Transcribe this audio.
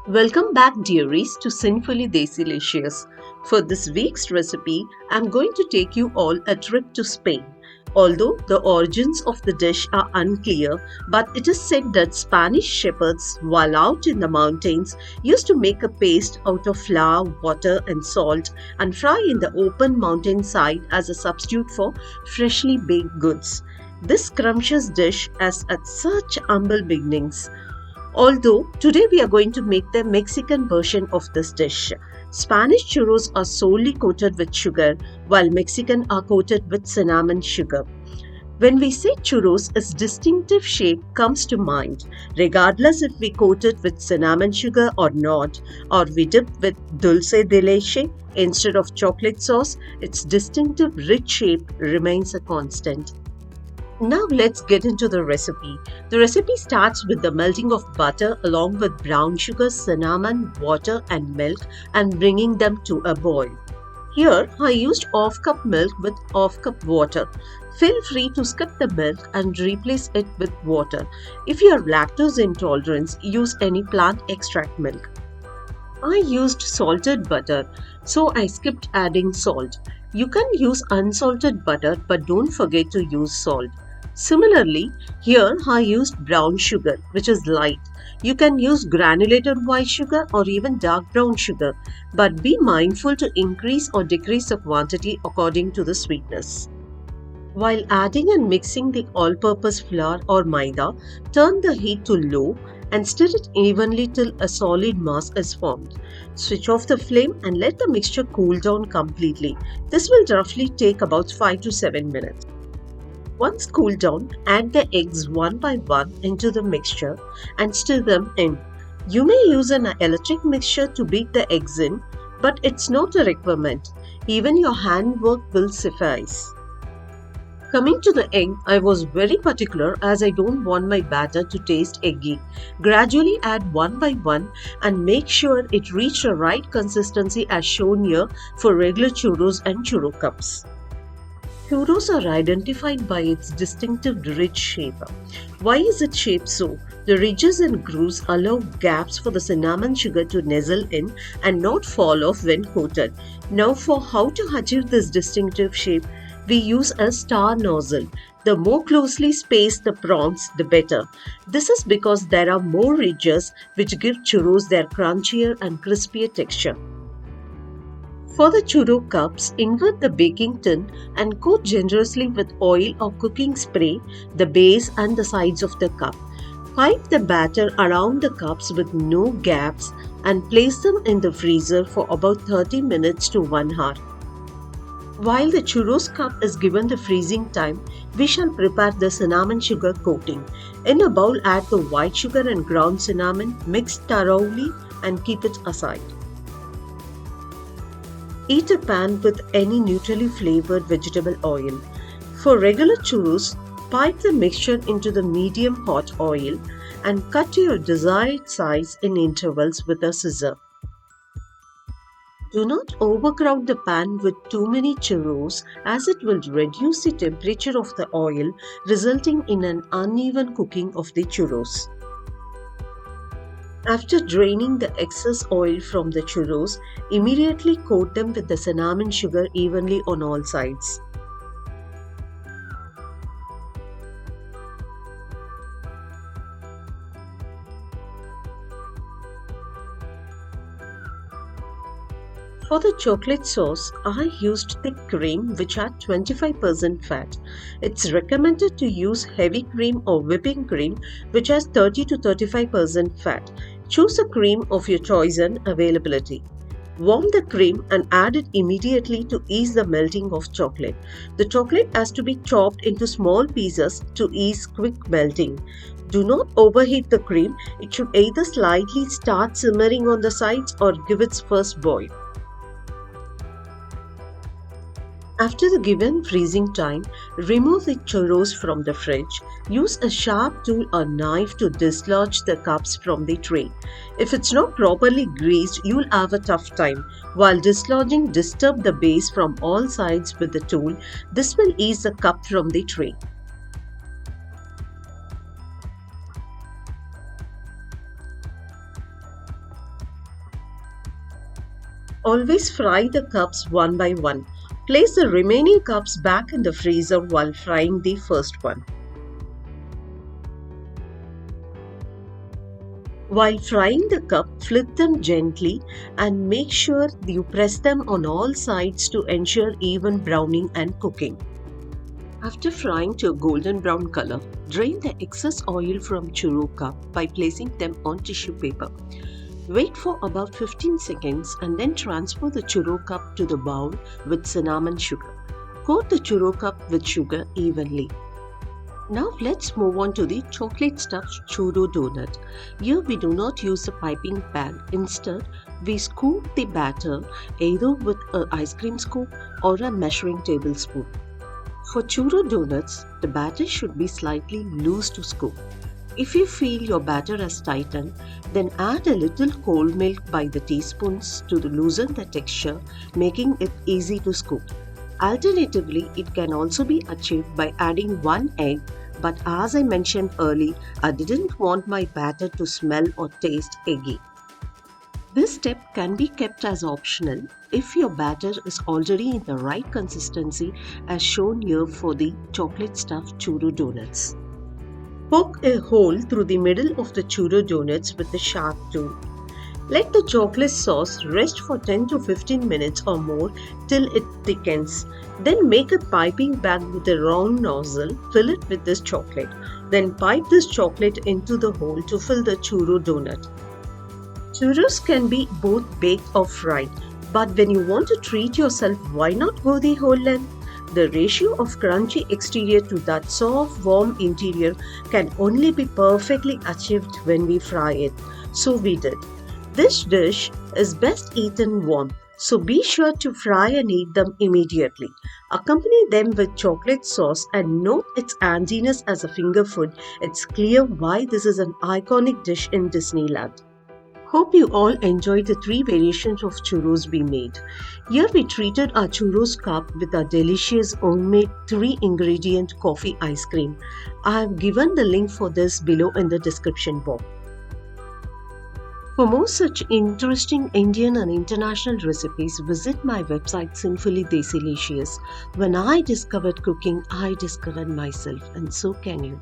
Welcome back, dearies, to Sinfully Desilicious. For this week's recipe, I'm going to take you all a trip to Spain. Although the origins of the dish are unclear, but it is said that Spanish shepherds, while out in the mountains, used to make a paste out of flour, water, and salt and fry in the open mountainside as a substitute for freshly baked goods. This scrumptious dish has had such humble beginnings. Although today we are going to make the Mexican version of this dish. Spanish churros are solely coated with sugar, while Mexican are coated with cinnamon sugar. When we say churros, its distinctive shape comes to mind, regardless if we coat it with cinnamon sugar or not, or we dip with dulce de leche instead of chocolate sauce, its distinctive rich shape remains a constant. Now let's get into the recipe. The recipe starts with the melting of butter along with brown sugar, cinnamon, water and milk and bringing them to a boil. Here I used half cup milk with half cup water. Feel free to skip the milk and replace it with water. If you are lactose intolerant, use any plant extract milk. I used salted butter, so I skipped adding salt. You can use unsalted butter, but don't forget to use salt. Similarly, here I used brown sugar, which is light. You can use granulated white sugar or even dark brown sugar, but be mindful to increase or decrease the quantity according to the sweetness. While adding and mixing the all-purpose flour or maida, turn the heat to low and stir it evenly till a solid mass is formed. Switch off the flame and let the mixture cool down completely. This will roughly take about 5 to 7 minutes. Once cooled down, add the eggs one by one into the mixture and stir them in. You may use an electric mixture to beat the eggs in, but it's not a requirement. Even your handwork will suffice. Coming to the egg, I was very particular as I don't want my batter to taste eggy. Gradually add one by one and make sure it reaches the right consistency as shown here for regular churros and churro cups. Churros are identified by its distinctive rich shape. Why is it shaped so? The ridges and grooves allow gaps for the cinnamon sugar to nestle in and not fall off when coated. Now for how to achieve this distinctive shape, we use a star nozzle. The more closely spaced the prongs, the better. This is because there are more ridges which give churros their crunchier and crispier texture. For the churro cups, invert the baking tin and coat generously with oil or cooking spray the base and the sides of the cup. Pipe the batter around the cups with no gaps and place them in the freezer for about 30 minutes to 1 hour. While the churros cup is given the freezing time, we shall prepare the cinnamon sugar coating. In a bowl, add the white sugar and ground cinnamon, mix thoroughly and keep it aside. Heat a pan with any neutrally flavored vegetable oil. For regular churros, pipe the mixture into the medium hot oil and cut to your desired size in intervals with a scissor. Do not overcrowd the pan with too many churros as it will reduce the temperature of the oil, resulting in an uneven cooking of the churros. After draining the excess oil from the churros, immediately coat them with the cinnamon sugar evenly on all sides. For the chocolate sauce, I used thick cream which had 25% fat. It's recommended to use heavy cream or whipping cream which has 30 to 35% fat. Choose a cream of your choice and availability. Warm the cream and add it immediately to ease the melting of chocolate. The chocolate has to be chopped into small pieces to ease quick melting. Do not overheat the cream. It should either slightly start simmering on the sides or give its first boil. After the given freezing time, remove the churros from the fridge. Use a sharp tool or knife to dislodge the cups from the tray. If it's not properly greased, you'll have a tough time. While dislodging, disturb the base from all sides with the tool. This will ease the cup from the tray. Always fry the cups one by one. Place the remaining cups back in the freezer while frying the first one. While frying the cup, flip them gently and make sure you press them on all sides to ensure even browning and cooking. After frying to a golden brown color, drain the excess oil from churro cup by placing them on tissue paper. Wait for about 15 seconds and then transfer the churro cup to the bowl with cinnamon sugar. Coat the churro cup with sugar evenly. Now let's move on to the chocolate stuffed churro donut. Here we do not use a piping bag. Instead, we scoop the batter either with an ice cream scoop or a measuring tablespoon. For churro donuts, the batter should be slightly loose to scoop. If you feel your batter has tightened, then add a little cold milk by the teaspoons to loosen the texture, making it easy to scoop. Alternatively, it can also be achieved by adding one egg, but as I mentioned earlier, I didn't want my batter to smell or taste eggy. This step can be kept as optional if your batter is already in the right consistency as shown here for the chocolate stuffed churro donuts. Poke a hole through the middle of the churro donuts with a sharp tool. Let the chocolate sauce rest for 10 to 15 minutes or more till it thickens. Then make a piping bag with a round nozzle, fill it with this chocolate. Then pipe this chocolate into the hole to fill the churro donut. Churros can be both baked or fried, but when you want to treat yourself, why not go the whole length? The ratio of crunchy exterior to that soft, warm interior can only be perfectly achieved when we fry it. So we did. This dish is best eaten warm, so be sure to fry and eat them immediately. Accompany them with chocolate sauce and note its handiness as a finger food. It's clear why this is an iconic dish in Disneyland. Hope you all enjoyed the 3 variations of churros we made. Here we treated our churros cup with our delicious homemade 3-ingredient coffee ice cream. I have given the link for this below in the description box. For more such interesting Indian and international recipes, visit my website Sinfully Desilicious. When I discovered cooking, I discovered myself, and so can you.